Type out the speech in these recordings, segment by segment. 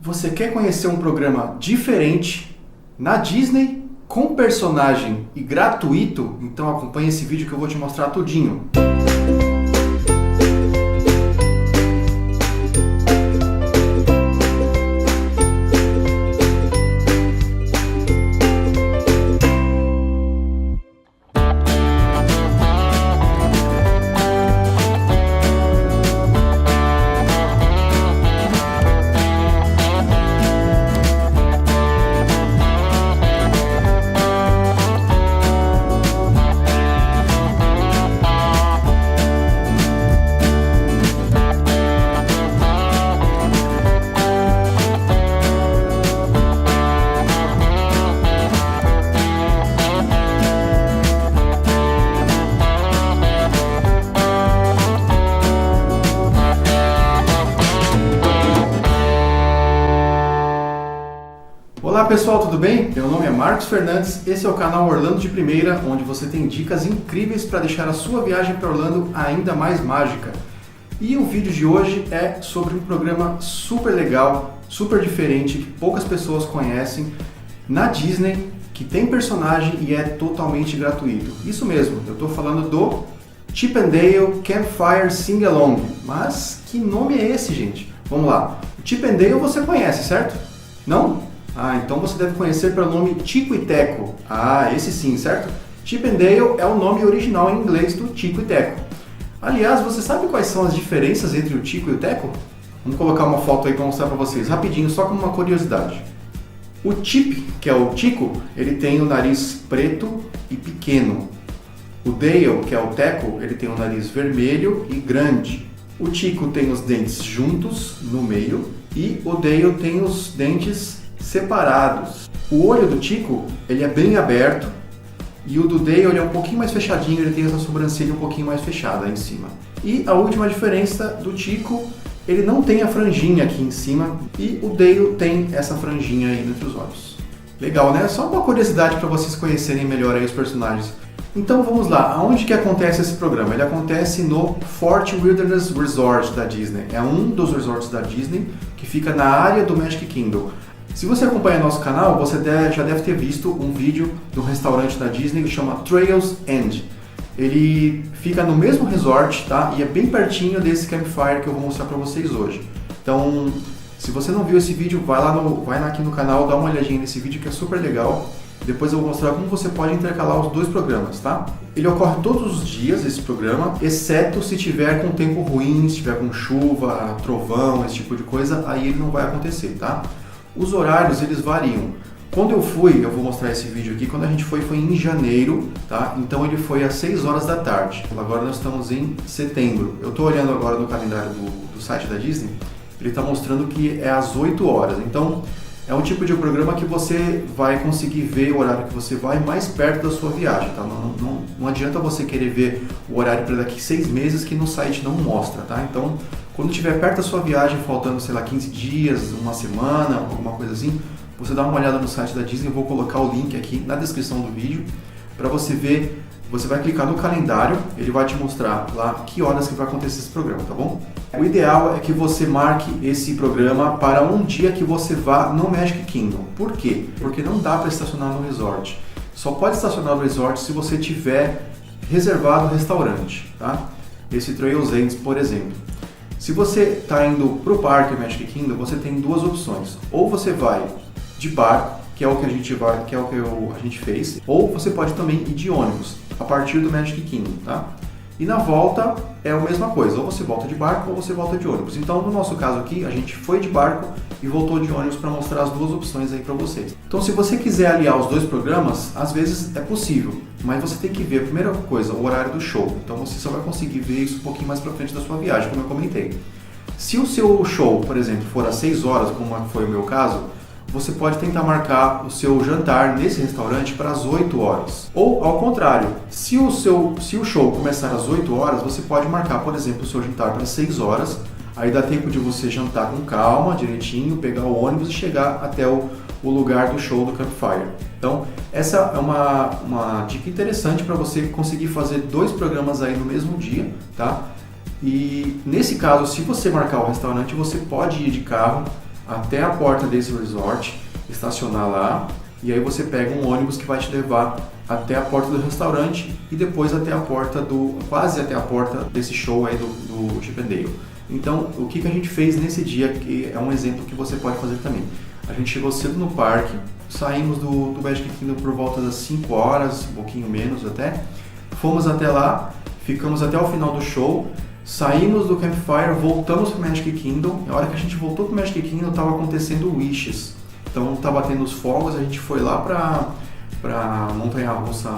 Você quer conhecer um programa diferente na Disney, com personagem e gratuito? Então acompanhe esse vídeo que eu vou te mostrar tudinho. Olá pessoal, tudo bem? Meu nome é Marcos Fernandes, esse é o canal Orlando de Primeira, onde você tem dicas incríveis para deixar a sua viagem para Orlando ainda mais mágica. E o vídeo de hoje é sobre um programa super legal, super diferente, que poucas pessoas conhecem, na Disney, que tem personagem e é totalmente gratuito. Isso mesmo, eu estou falando do Chip 'n Dale Campfire Sing-Along. Mas que nome é esse, gente? Vamos lá. O Chip 'n Dale você conhece, certo? Não? Então você deve conhecer pelo nome Tico e Teco. Esse sim, certo? Chip 'n Dale é o nome original em inglês do Tico e Teco. Aliás, você sabe quais são as diferenças entre o Tico e o Teco? Vamos colocar uma foto aí para mostrar para vocês, rapidinho, só como uma curiosidade. O Chip, que é o Tico, ele tem o nariz preto e pequeno. O Dale, que é o Teco, ele tem o nariz vermelho e grande. O Tico tem os dentes juntos no meio e o Dale tem os dentes separados. O olho do Tico, ele é bem aberto e o do Dale ele é um pouquinho mais fechadinho, ele tem essa sobrancelha um pouquinho mais fechada em cima. E a última diferença do Tico, ele não tem a franjinha aqui em cima e o Dale tem essa franjinha aí entre os olhos. Legal, né? Só uma curiosidade para vocês conhecerem melhor aí os personagens. Então vamos lá, aonde que acontece esse programa? Ele acontece no Fort Wilderness Resort da Disney. É um dos resorts da Disney que fica na área do Magic Kingdom. Se você acompanha nosso canal, você já deve ter visto um vídeo do restaurante da Disney que chama Trails End. Ele fica no mesmo resort, tá? E é bem pertinho desse campfire que eu vou mostrar para vocês hoje. Então, se você não viu esse vídeo, vai lá aqui no canal, dá uma olhadinha nesse vídeo que é super legal. Depois eu vou mostrar como você pode intercalar os dois programas, tá? Ele ocorre todos os dias, esse programa, exceto se tiver com tempo ruim, se tiver com chuva, trovão, esse tipo de coisa, aí ele não vai acontecer, tá? Os horários, eles variam. Quando eu fui, eu vou mostrar esse vídeo aqui, quando a gente foi em janeiro, tá? Então ele foi às 6 horas da tarde. Agora nós estamos em setembro. Eu estou olhando agora no calendário do site da Disney, ele está mostrando que é às 8 horas. Então é um tipo de programa que você vai conseguir ver o horário que você vai mais perto da sua viagem, tá? Não adianta você querer ver o horário para daqui 6 meses que no site não mostra, tá? Então, quando estiver perto da sua viagem, faltando, sei lá, 15 dias, uma semana, alguma coisa assim, você dá uma olhada no site da Disney, eu vou colocar o link aqui na descrição do vídeo para você ver. Você vai clicar no calendário, ele vai te mostrar lá que horas que vai acontecer esse programa, tá bom? O ideal é que você marque esse programa para um dia que você vá no Magic Kingdom. Por quê? Porque não dá para estacionar no resort. Só pode estacionar no resort se você tiver reservado o restaurante, tá? Esse Trails Ends, por exemplo. Se você está indo para o parque Magic Kingdom, você tem duas opções. Ou você vai de barco, que é o que a gente fez, ou você pode também ir de ônibus a partir do Magic Kingdom, tá? E na volta é a mesma coisa, ou você volta de barco ou você volta de ônibus. Então, no nosso caso aqui, a gente foi de barco e voltou de ônibus para mostrar as duas opções aí para vocês. Então, se você quiser aliar os dois programas, às vezes é possível, mas você tem que ver, a primeira coisa, o horário do show. Então, você só vai conseguir ver isso um pouquinho mais para frente da sua viagem, como eu comentei. Se o seu show, por exemplo, for às 6 horas, como foi o meu caso, você pode tentar marcar o seu jantar nesse restaurante para as 8 horas. Ou, ao contrário, se o show começar às 8 horas, você pode marcar, por exemplo, o seu jantar para 6 horas. Aí dá tempo de você jantar com calma, direitinho, pegar o ônibus e chegar até o lugar do show do Campfire. Então, essa é uma dica interessante para você conseguir fazer dois programas aí no mesmo dia, tá? E nesse caso, se você marcar o restaurante, você pode ir de carro até a porta desse resort, estacionar lá, e aí você pega um ônibus que vai te levar até a porta do restaurante e depois até a porta quase até a porta desse show aí do Chip 'n Dale. Então, o que a gente fez nesse dia, que é um exemplo que você pode fazer também. A gente chegou cedo no parque, saímos do Magic Kingdom por volta das 5 horas, um pouquinho menos até, fomos até lá, ficamos até o final do show, saímos do Campfire, voltamos para o Magic Kingdom. Na hora que a gente voltou para o Magic Kingdom, estava acontecendo Wishes. Então, estava tendo os fogos, a gente foi lá para montanha-russa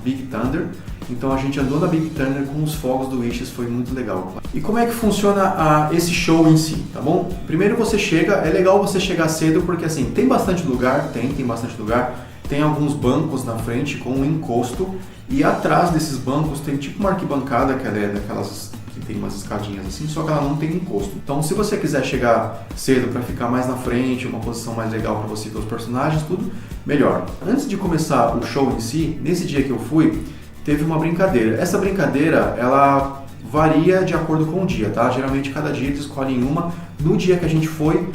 Big Thunder. Então, a gente andou na Big Thunder com os fogos do Wishes, foi muito legal. E como é que funciona esse show em si, tá bom? Primeiro você chega, é legal você chegar cedo porque assim, tem bastante lugar, tem bastante lugar. Tem alguns bancos na frente com um encosto e atrás desses bancos tem tipo uma arquibancada que ela é daquelas que tem umas escadinhas assim, só que ela não tem encosto. Então, se você quiser chegar cedo para ficar mais na frente, uma posição mais legal para você ver os personagens, tudo melhor. Antes de começar o show em si, nesse dia que eu fui, teve uma brincadeira. Essa brincadeira, ela varia de acordo com o dia, tá? Geralmente cada dia eles escolhem uma. No dia que a gente foi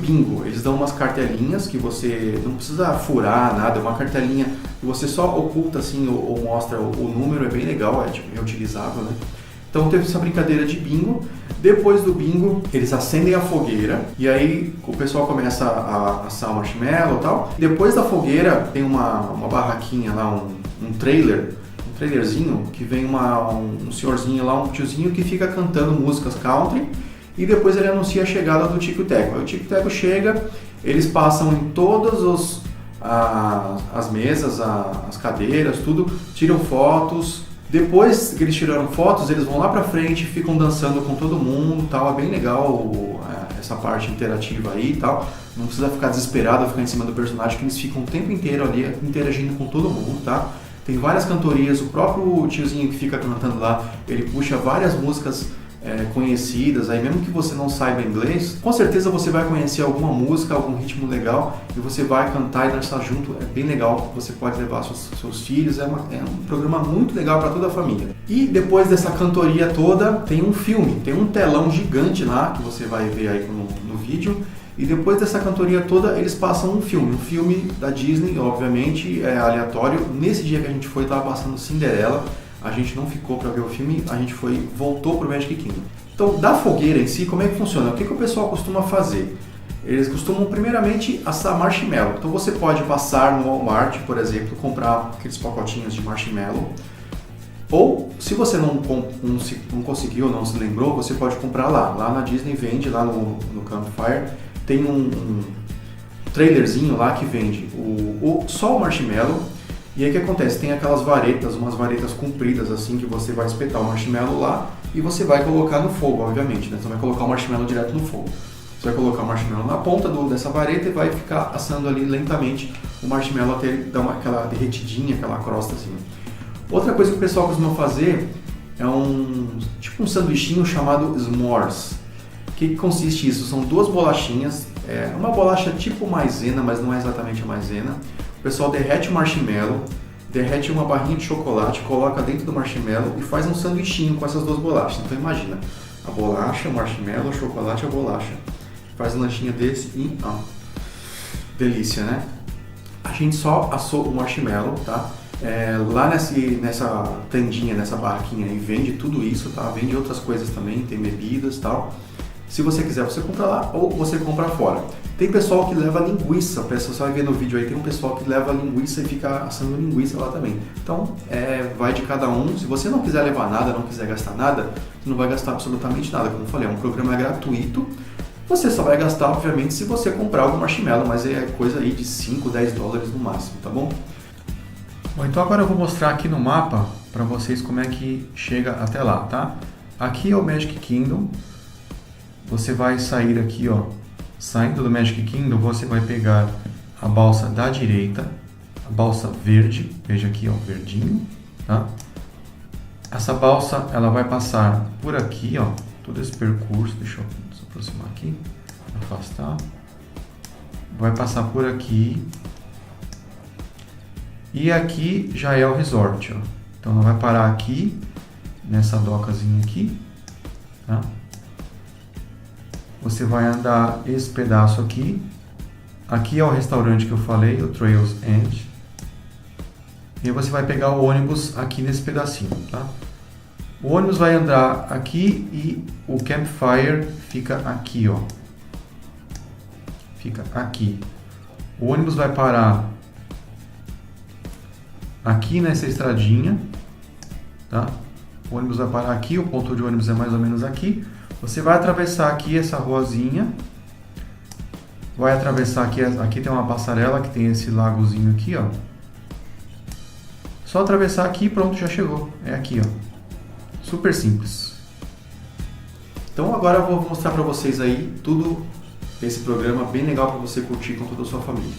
bingo. Eles dão umas cartelinhas que você não precisa furar nada, é uma cartelinha que você só oculta assim ou mostra o número, é bem legal, é tipo reutilizável, né? Então teve essa brincadeira de bingo. Depois do bingo, eles acendem a fogueira e aí o pessoal começa a assar o marshmallow e tal. Depois da fogueira tem uma barraquinha lá, um trailerzinho que vem um senhorzinho lá, um tiozinho que fica cantando músicas country e depois ele anuncia a chegada do Tico e Teco. Aí o Tico e Teco chega, eles passam em todas as mesas, as cadeiras, tudo, tiram fotos. Depois que eles tiraram fotos, eles vão lá pra frente, ficam dançando com todo mundo, tal. É bem legal essa parte interativa aí e tal. Não precisa ficar desesperado, ficar em cima do personagem, que eles ficam o tempo inteiro ali interagindo com todo mundo, tá? Tem várias cantorias, o próprio tiozinho que fica cantando lá, ele puxa várias músicas conhecidas, aí mesmo que você não saiba inglês, com certeza você vai conhecer alguma música, algum ritmo legal e você vai cantar e dançar junto, é bem legal, você pode levar seus filhos, é um programa muito legal para toda a família. E depois dessa cantoria toda, tem um filme, tem um telão gigante lá, que você vai ver aí no vídeo, e depois dessa cantoria toda, eles passam um filme da Disney, obviamente, é aleatório. Nesse dia que a gente foi, estava passando Cinderela. A gente não ficou para ver o filme, a gente voltou para o Magic Kingdom. Então, da fogueira em si, como é que funciona? O que o pessoal costuma fazer? Eles costumam primeiramente assar marshmallow. Então você pode passar no Walmart, por exemplo, comprar aqueles pacotinhos de marshmallow. Ou, se você não conseguiu, não se lembrou, você pode comprar lá. Lá na Disney vende, lá no Campfire, tem um trailerzinho lá que vende só o marshmallow. E aí o que acontece? Tem aquelas varetas, umas varetas compridas assim, que você vai espetar o marshmallow lá e você vai colocar no fogo, obviamente, né? Você vai colocar o marshmallow direto no fogo. Você vai colocar o marshmallow na ponta dessa vareta e vai ficar assando ali lentamente o marshmallow até ele dar aquela derretidinha, aquela crosta assim. Outra coisa que o pessoal costuma fazer é tipo um sanduichinho chamado s'mores. O que consiste isso? São duas bolachinhas, uma bolacha tipo maisena, mas não é exatamente a maisena. O pessoal derrete o marshmallow, derrete uma barrinha de chocolate, coloca dentro do marshmallow e faz um sanduichinho com essas duas bolachas. Então imagina, a bolacha, o marshmallow, o chocolate e a bolacha. Faz um lanchinho desse e delícia, né? A gente só assou o marshmallow, tá? Lá nessa tendinha, nessa barraquinha aí, vende tudo isso, tá? Vende outras coisas também, tem bebidas e tal. Se você quiser, você compra lá ou você compra fora. Tem pessoal que leva linguiça, você vai ver no vídeo aí, tem um pessoal que leva linguiça e fica assando linguiça lá também. Então, vai de cada um. Se você não quiser levar nada, não quiser gastar nada, você não vai gastar absolutamente nada. Como eu falei, é um programa gratuito. Você só vai gastar, obviamente, se você comprar algum marshmallow, mas é coisa aí de 5, 10 dólares no máximo, tá bom? Bom, então agora eu vou mostrar aqui no mapa para vocês como é que chega até lá, tá? Aqui é o Magic Kingdom. Você vai sair aqui, ó, saindo do Magic Kingdom, você vai pegar a balsa da direita, a balsa verde, veja aqui, ó, verdinho, tá? Essa balsa, ela vai passar por aqui, ó, todo esse percurso, deixa eu se aproximar aqui, afastar, vai passar por aqui, e aqui já é o resort, ó. Então ela vai parar aqui, nessa docazinha aqui, tá? você vai andar esse pedaço aqui. Aqui é o restaurante que eu falei, o Trails End. E você vai pegar o ônibus aqui nesse pedacinho, tá? O ônibus vai andar aqui e o campfire fica aqui, ó. Fica aqui. O ônibus vai parar aqui nessa estradinha, tá? O ônibus vai parar aqui, o ponto de ônibus é mais ou menos aqui. Você vai atravessar aqui essa ruazinha. Vai atravessar aqui, aqui tem uma passarela que tem esse lagozinho aqui, ó. Só atravessar aqui e pronto, já chegou. É aqui, ó. Super simples. Então agora eu vou mostrar para vocês aí tudo esse programa bem legal para você curtir com toda a sua família.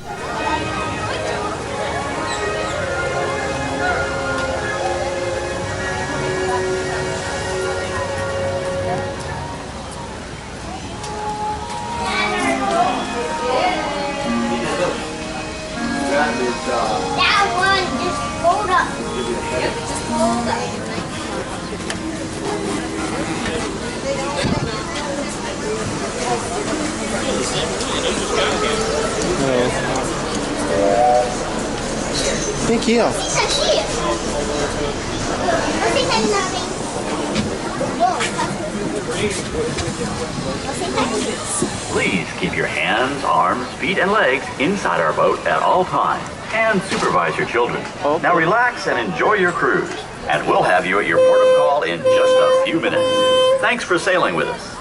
That one, just hold up. Yep, just hold up. Tem aqui, ó. Isso aqui? Você tá ali na frente. Você tá aqui. Please keep your hands, arms, feet, and legs inside our boat at all times and supervise your children. Okay. Now relax and enjoy your cruise, and we'll have you at your port of call in just a few minutes. Thanks for sailing with us.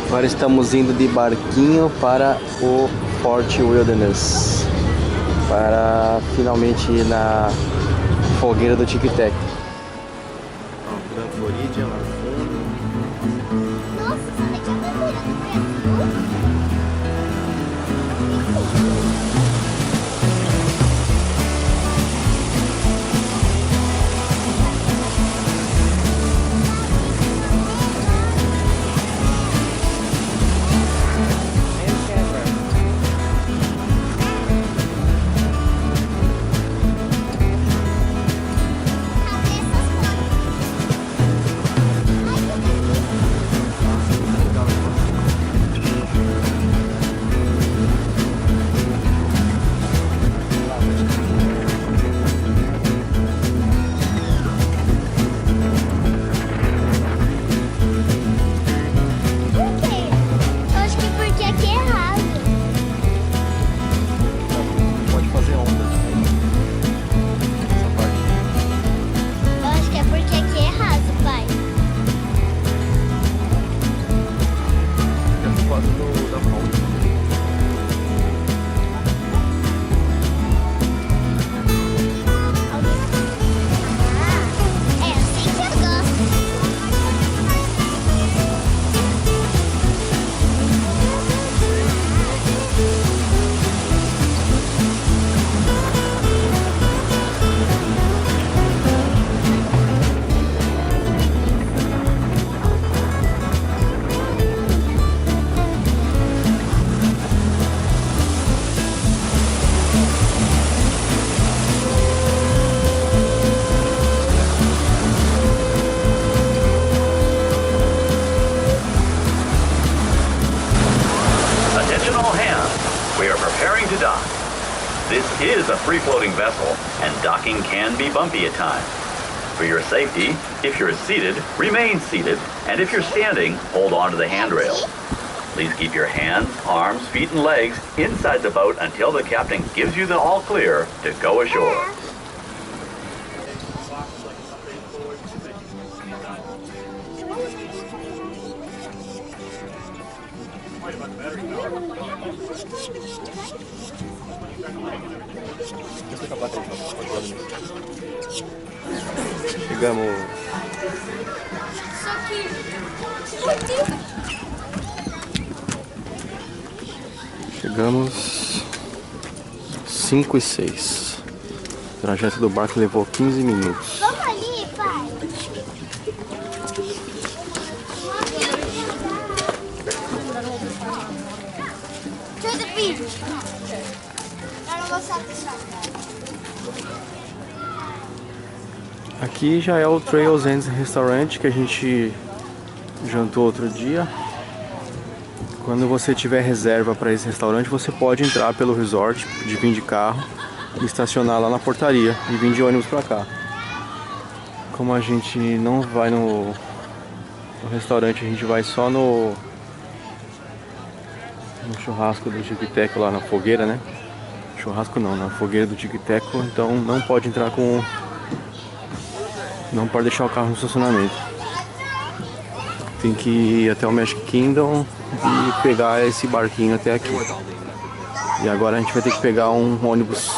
Agora estamos indo de barquinho para o Fort Wilderness, para finalmente ir na fogueira do Tic Tac. Gran Floridian lá no fundo. Nossa, você tá procurando. to dock. This is a free-floating vessel, and docking can be bumpy at times. For your safety, if you're seated, remain seated, and if you're standing, hold on to the handrail. Please keep your hands, arms, feet, and legs inside the boat until the captain gives you the all clear to go ashore. Chegamos. Chegamos 5:06. O trajeto do barco levou 15 minutos. Vamos ali, pai. Show the vídeo. Eu não vou saber. Aqui já é o Trails End Restaurant que a gente jantou outro dia. Quando você tiver reserva para esse restaurante, você pode entrar pelo resort, de vir de carro e estacionar lá na portaria e vir de ônibus para cá. Como a gente não vai no restaurante, a gente vai só no churrasco do Tic-Teco lá na fogueira, né? Churrasco não, na fogueira do Tic-Teco, então não pode entrar com... Não pode deixar o carro no estacionamento. Tem que ir até o Magic Kingdom e pegar esse barquinho até aqui. E agora a gente vai ter que pegar um ônibus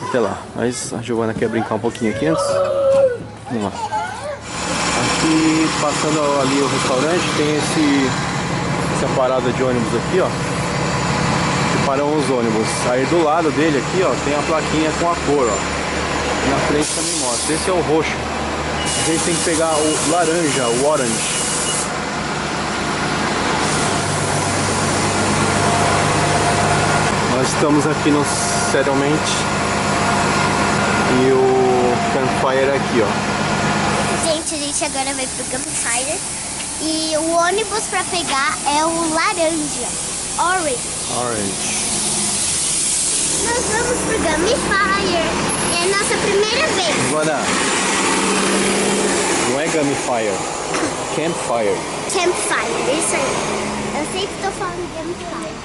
até lá. Mas a Giovana quer brincar um pouquinho aqui antes. Vamos lá. Aqui, passando ali o restaurante, tem essa parada de ônibus aqui, ó. Que param os ônibus. Aí do lado dele aqui, ó, tem a plaquinha com a cor, ó. E na frente também mostra. Esse é o roxo. A gente tem que pegar o laranja, o orange. Nós estamos aqui no Settlement e o Campfire aqui, ó. Gente, a gente agora vai pro Campfire e o ônibus pra pegar é o laranja, orange. Nós vamos pro Campfire, é a nossa primeira vez. Giovana, não é Campfire, Campfire. Campfire, isso aí. Eu sempre tô falando Campfire.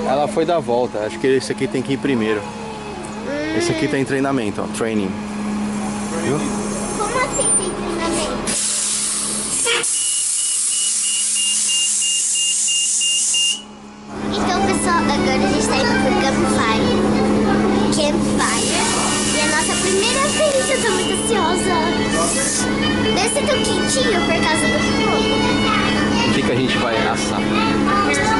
Ela foi dar volta, acho que esse aqui tem que ir primeiro. Esse aqui tá em treinamento, ó, training. Viu? Como assim tem treinamento? Então, pessoal, agora a gente tá indo pro Campfire. E é a nossa primeira vez, eu tô muito ansiosa. Deve ser tão quentinho por causa do fogo. O que a gente vai assar?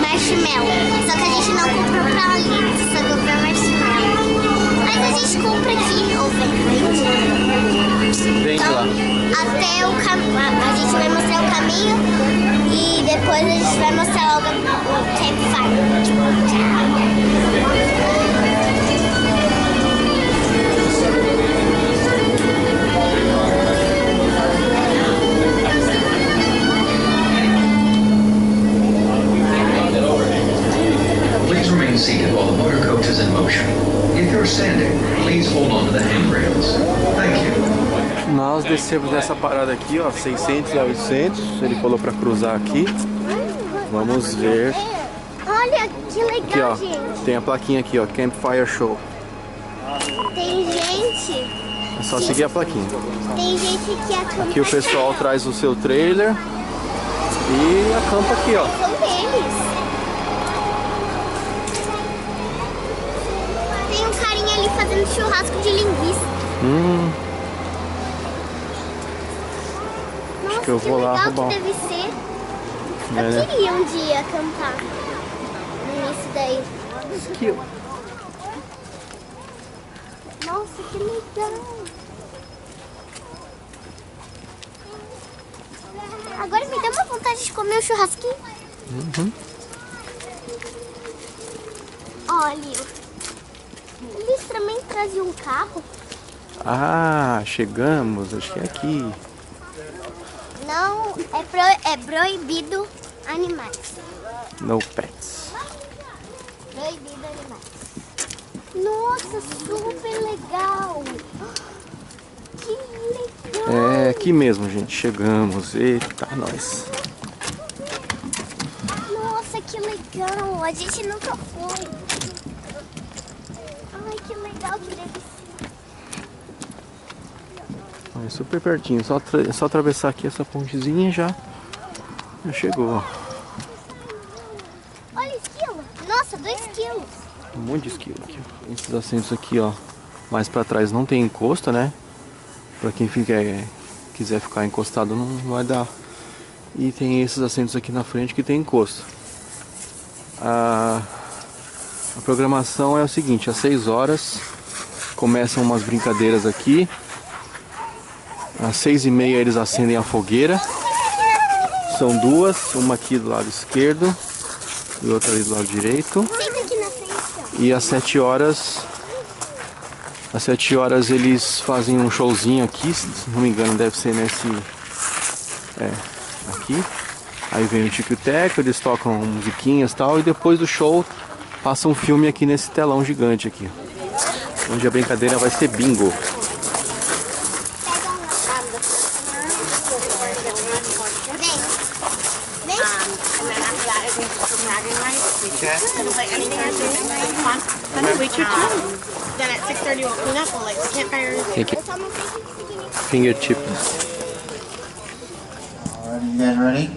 Marshmallow. Só que a gente não comprou pra ali, só comprou marshmallow. Mas a gente compra aqui, ou vende. Vende lá. Até o caminho. A gente vai mostrar o caminho e depois a gente vai mostrar logo o Campfire. Remain seated while the motor coach is in motion. If you're standing, please hold on to the handrails. Thank you. Nós descemos nessa parada aqui, ó, 600 a 800. Ele falou pra cruzar aqui. Vamos ver. Olha que legal, Aqui, ó, gente. tem a plaquinha aqui, ó, Campfire Show. Tem gente. É só seguir a plaquinha. Tem gente que acampa. Aqui o pessoal traz o seu trailer e acampa aqui, ó. São deles. Tem um carinha ali fazendo churrasco de linguiça. Nossa, que eu vou lá legal roubar. que deve ser. É, Eu né? queria um dia acampar nisso daí. Aqui, ó. Nossa, que legal. Agora me dá uma vontade de comer um churrasquinho. Olha, eles também traziam um carro. Ah, chegamos, acho que é aqui. Não, é proibido animais. No pets. Proibido animais. Nossa, super legal. Que legal. É aqui mesmo, gente. Chegamos. Eita, nós. Nossa, que legal. A gente nunca foi. Ai, que legal que deve ser. É super pertinho. É só atravessar aqui essa pontezinha e já chegou. Olha, esquilo. Nossa, 2 quilos. Um monte de esquilo aqui. Esses assentos aqui, ó. Mais pra trás não tem encosto, né? Pra quem quiser ficar encostado não vai dar. E tem esses assentos aqui na frente que tem encosto. A programação é o seguinte, às 6 horas começam umas brincadeiras aqui. Às 6h30 eles acendem a fogueira. São duas, uma aqui do lado esquerdo e outra ali do lado direito. Senta aqui na frente, ó. E às 7 horas Às 7 horas eles fazem um showzinho aqui, se não me engano deve ser nesse... aqui. Aí vem o Tico e Teco, eles tocam musiquinhas e tal, e depois do show passa um filme aqui nesse telão gigante aqui. Onde a brincadeira vai ser bingo. Fingertip. Alright, you guys ready?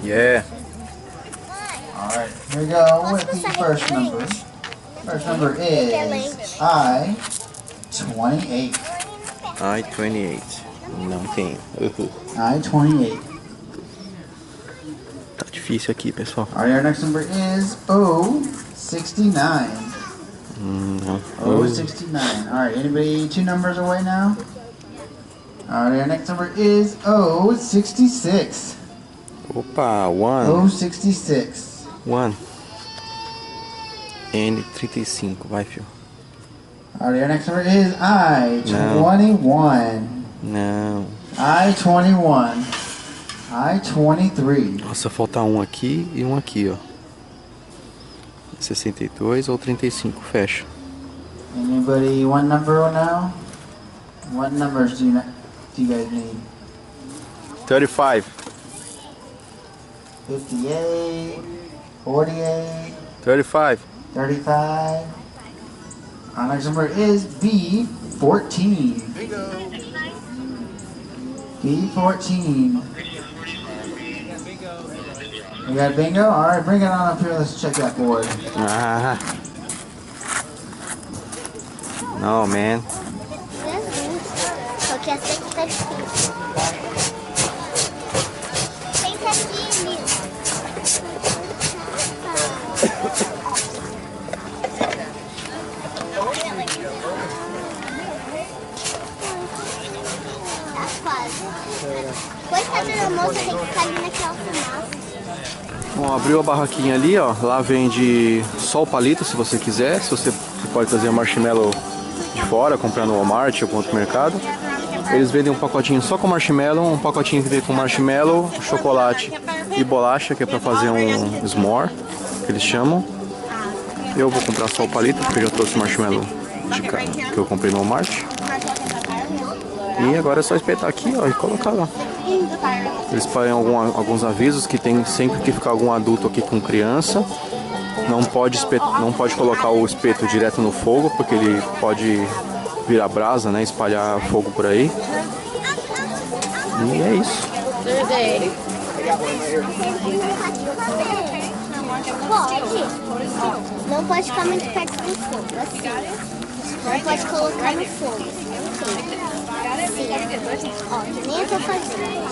Yeah. Alright, here we go with the first number. First number is I-28. I-28. Não tem. I-28. Tá difícil aqui, pessoal. Alright, our next number is O-69. Não. O-69. Alright, anybody 2 numbers away now? Alright, our next number is O-66. Opa, one. O-66. One. N35, vai, filho. Alright, our next number is I-21. Não. I-21. I-23. Nossa, falta um aqui e um aqui, ó. 62 ou 35, fecha. Anybody 1 number now? What numbers do you guys need? 35. 58, 48, 35. 35. Our next number is B14. B14. You got bingo? Alright, bring it on up here. Let's check that board. Ah. No, man. Só que essa aqui tá difícil. Senta aqui, Nil. Tá quase. Coitada da moça, tem que ficar ali naquela fumaça. Bom, abriu a barraquinha ali, ó. Lá vende só o palito, se você quiser. Se você pode trazer marshmallow de fora, comprar no Walmart ou outro mercado. Eles vendem um pacotinho só com marshmallow, um pacotinho que vem com marshmallow, chocolate e bolacha, que é pra fazer um s'more, que eles chamam. Eu vou comprar só o palito, porque eu já trouxe marshmallow de cá, que eu comprei no Walmart. E agora é só espetar aqui, ó, e colocar lá. Eles põem alguns avisos que tem sempre que ficar algum adulto aqui com criança. Não pode colocar o espeto direto no fogo, porque ele pode virar brasa, né? Espalhar fogo por aí. E é isso. Pode. Não pode ficar muito perto do fogo, assim. Não pode colocar no fogo. Sim. Ó, que nem eu tô fazendo.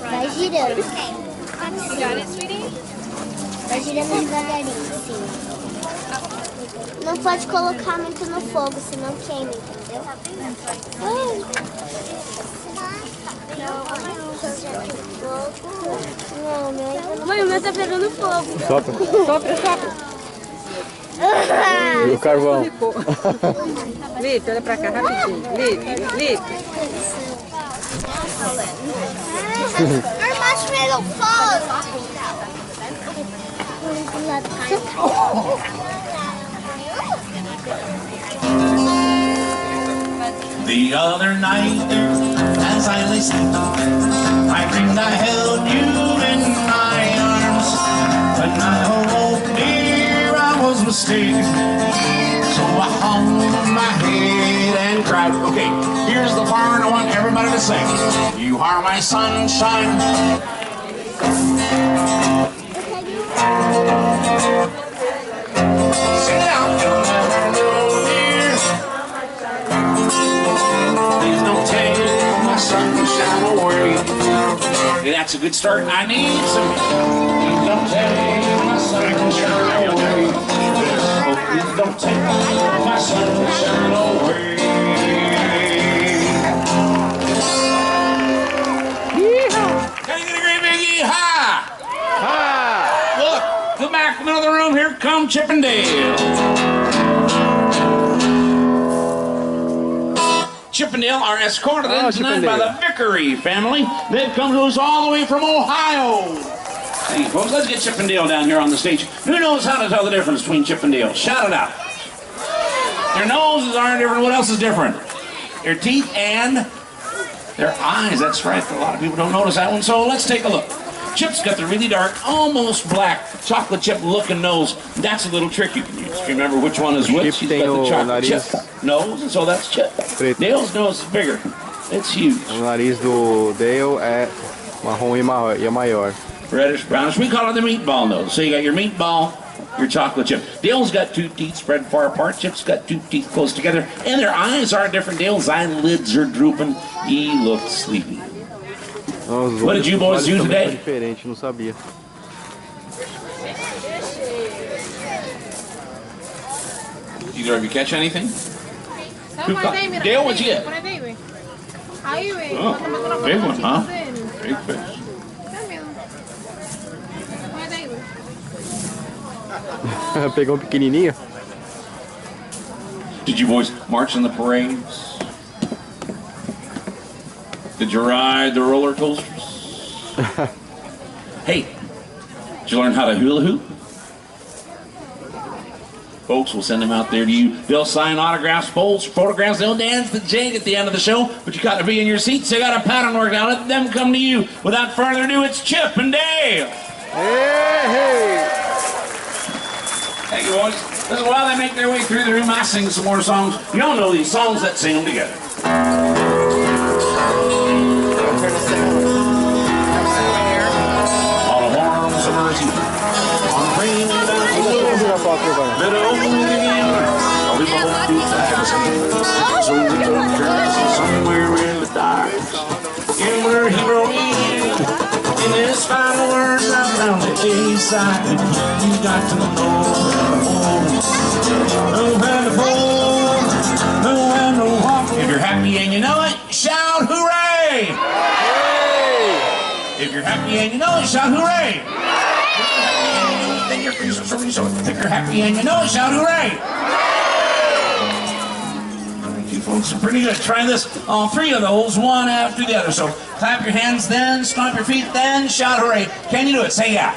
Vai girando. Vai girando devagarinho, sim. Não pode colocar muito no fogo, senão queima, entendeu? Mãe, o meu tá pegando fogo. Sopra. Sopra, sopra. E o carvão. Lito, olha pra cá rapidinho. Lito. Our marshmallow falls. The other night, as I lay sleeping, I dreamed I held you in my arms. When I awoke, dear, I was mistaken. So I hung my head and cried. Okay, here's the part I want everybody to sing. You are my sunshine. Sit down, you'll never know, dear. Please don't take my sunshine away. That's a good start. I need some. Please don't take my sunshine away. Oh, please don't take my sunshine away. Can I get a great big yee-haw? Look, go back to another room. Here come Chip and Dale. Chip and Dale are escorted in Chip tonight and by Dale. the Vickery family. They've come to us all the way from Ohio. Hey, folks, let's get Chip and Dale down here on the stage. Who knows how to tell the difference between Chip and Dale? Shout it out. Their noses aren't different. What else is different? Their teeth and their eyes. That's right. A lot of people don't notice that one. So let's take a look. Chip's got the really dark, almost black, chocolate chip looking nose. That's a little trick you can use. If you remember which one is which, Chip he's got the tem o chocolate nariz chip nose, and so that's Chip. preto. Dale's nose is bigger. It's huge. O nariz do Dale é marrom e maior. Reddish, brownish. We call it the meatball nose. So you got your meatball, your chocolate chip. Dale's got two teeth spread far apart. Chip's got two teeth close together. And their eyes are different. Dale's eyelids are drooping. He looks sleepy. What did you boys do today? Diferente, não sabia. Either of you catch anything? Dale, Dale, what'd you get? Ahí ve. Oh, big one, huh? Big fish. Pegou um pequenininho. Did you boys march in the parades? Did you ride the roller coasters? Hey, did you learn how to hula hoop? Folks will send them out there to you. They'll sign autographs, polls, photographs. They'll dance the jig at the end of the show, but you got to be in your seats. They got a pattern worked out. Let them come to you. Without further ado, it's Chip and Dale. Hey! Thank you, boys. This is while they make their way through the room. I sing some more songs. You all know these songs. Let's sing them together. All the warm summer's evening, on the rainy somewhere in the dark, and where he wrote in his final words, I found the A-side. You got to know if you're happy and you know it, shout hooray! If you're happy and you know it, shout hooray! If you're happy and you know it, shout hooray! You folks are pretty good. Try this. All three of those, one after the other. So clap your hands, then stomp your feet, then shout hooray. Can you do it? Say yeah.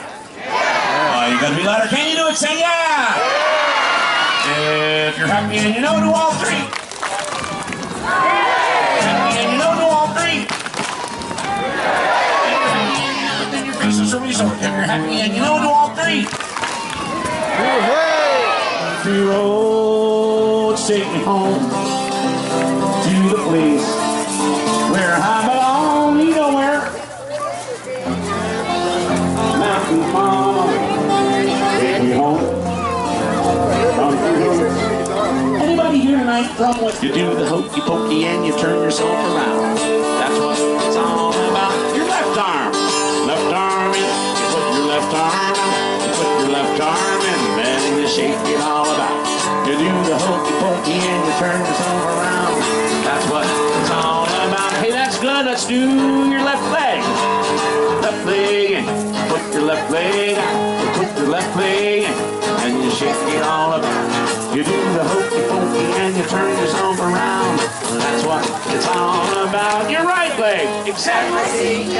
Oh, you gotta be louder. Can you do it? Say yeah. If you're happy and you know, do all three. Happy and you know, do all three. Then your face is so if you're happy and you know, do all three. Three roads take me home to the place where I belong. You know where? Mountain Mama, take me home. Anybody here tonight from what you do the hokey pokey and you turn yourself around? That's what it's all about. Your left arm in. You put your left arm in. You put your left arm in, then you shake it all about. You do the hokey pokey and you turn yourself around. That's what it's all about. Hey, that's good. Let's do your left leg. Left leg in. Put your left leg out. You put your left leg in, and you shake it all about. You do the hokey pokey and you turn yourself around. That's what it's all about. Your right leg. Exactly.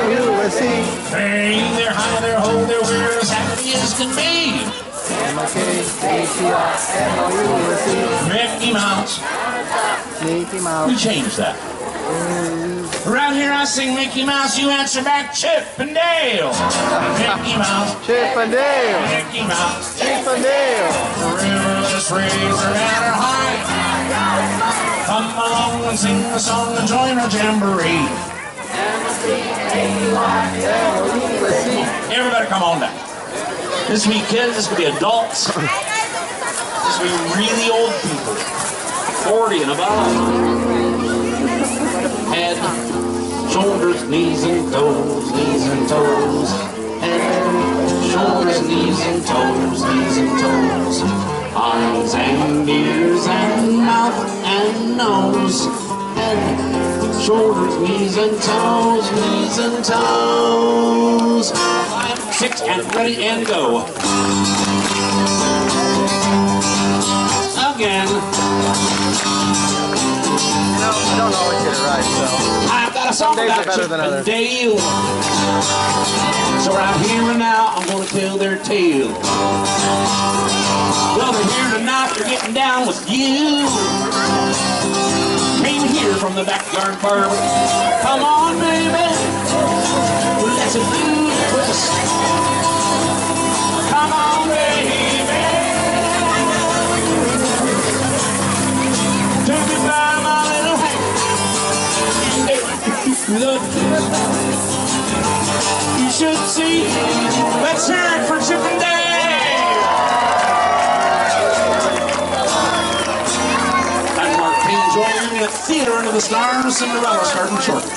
M-U-S-E. Hey, they're high, they're low, they're where as happy as can be. Mickey Mouse. Mickey Mouse. We changed that. Around here I sing Mickey Mouse, you answer back Chip and Dale. Mickey Mouse. Chip and Dale. Mickey Mouse. Chip and Dale. Riverless razor at her height. Come along and sing the song and join our jamboree. Everybody come on down. This will be kids, this will be adults. This will be really old people. 40 and above. Head, shoulders, knees and toes, knees and toes. Head, shoulders, knees and toes, knees and toes. Arms and ears and mouth and nose. Head, shoulders, knees and toes, knees and toes. 5, 6, and ready and go. Again. I don't always get it right, so I've got a song days are about better Chip than and others. Dale. So right here and now, I'm gonna tell their tale. Well, they're here tonight, they're getting down with you. Came here from the backyard bourbon. Come on, baby, let's do the twist. Come on, baby. Take me by my little hand. You should see. Let's hear it for Chip and Dale. I'm Mark Payne, joining me at Theater Under the Stars, Cinderella starting shortly.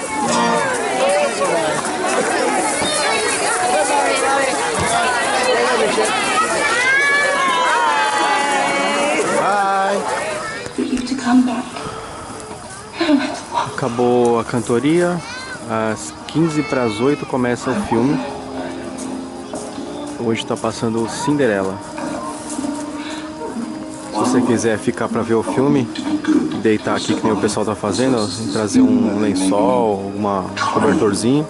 Acabou a cantoria, às 7:45 começa o filme. Hoje está passando Cinderela. Se você quiser ficar para ver o filme, deitar aqui que nem o pessoal tá fazendo, ó, trazer um lençol, um cobertorzinho,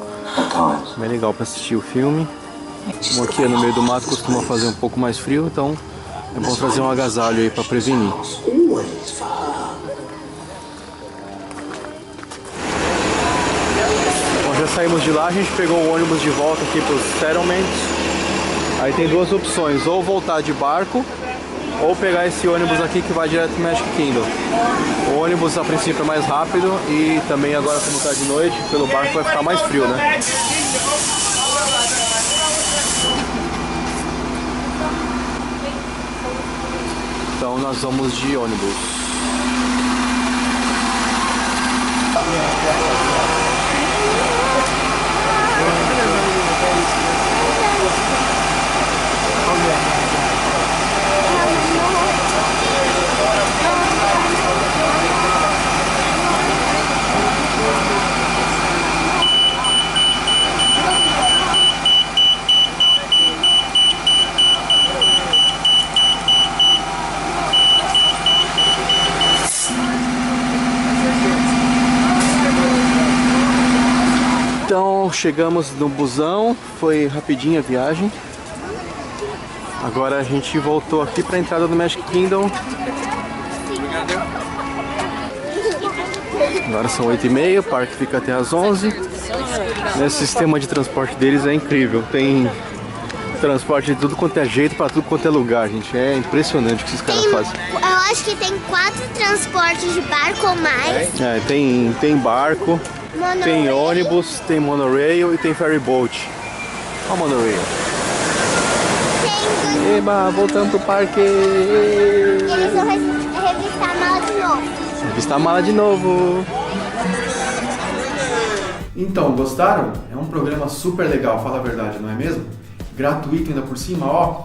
bem legal para assistir o filme. Como aqui é no meio do mato, costuma fazer um pouco mais frio, então é bom trazer um agasalho aí para prevenir. Já saímos de lá, a gente pegou o ônibus de volta aqui para os Settlements. Aí tem duas opções, ou voltar de barco, ou pegar esse ônibus aqui que vai direto para Magic Kingdom. O ônibus a princípio é mais rápido e também agora como está de noite, pelo barco vai ficar mais frio, né? Então nós vamos de ônibus. Então chegamos no busão, foi rapidinha a viagem. Agora a gente voltou aqui para a entrada do Magic Kingdom. Agora são 8h30, o parque fica até às 11. Esse sistema de transporte deles é incrível. Tem transporte de tudo quanto é jeito, para tudo quanto é lugar, gente. É impressionante o que esses caras fazem. Eu acho que tem 4 transportes de barco ou mais. É, tem barco, tem ônibus, tem monorail e tem ferry boat. Olha o monorail. Eba, voltando pro parque. Eles vão revistar a mala de novo. Revistar a mala de novo. Então, gostaram? É um programa super legal, fala a verdade, não é mesmo? Gratuito ainda por cima, ó.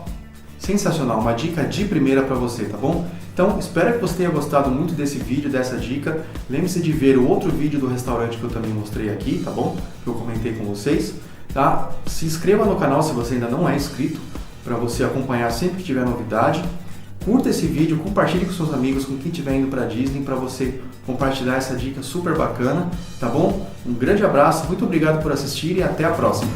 Sensacional, uma dica de primeira para você, tá bom? Então, espero que você tenha gostado muito desse vídeo, dessa dica. Lembre-se de ver o outro vídeo do restaurante que eu também mostrei aqui, tá bom? Que eu comentei com vocês, tá? Se inscreva no canal se você ainda não é inscrito, para você acompanhar sempre que tiver novidade. Curta esse vídeo, compartilhe com seus amigos, com quem estiver indo para Disney, para você compartilhar essa dica super bacana, tá bom? Um grande abraço, muito obrigado por assistir e até a próxima!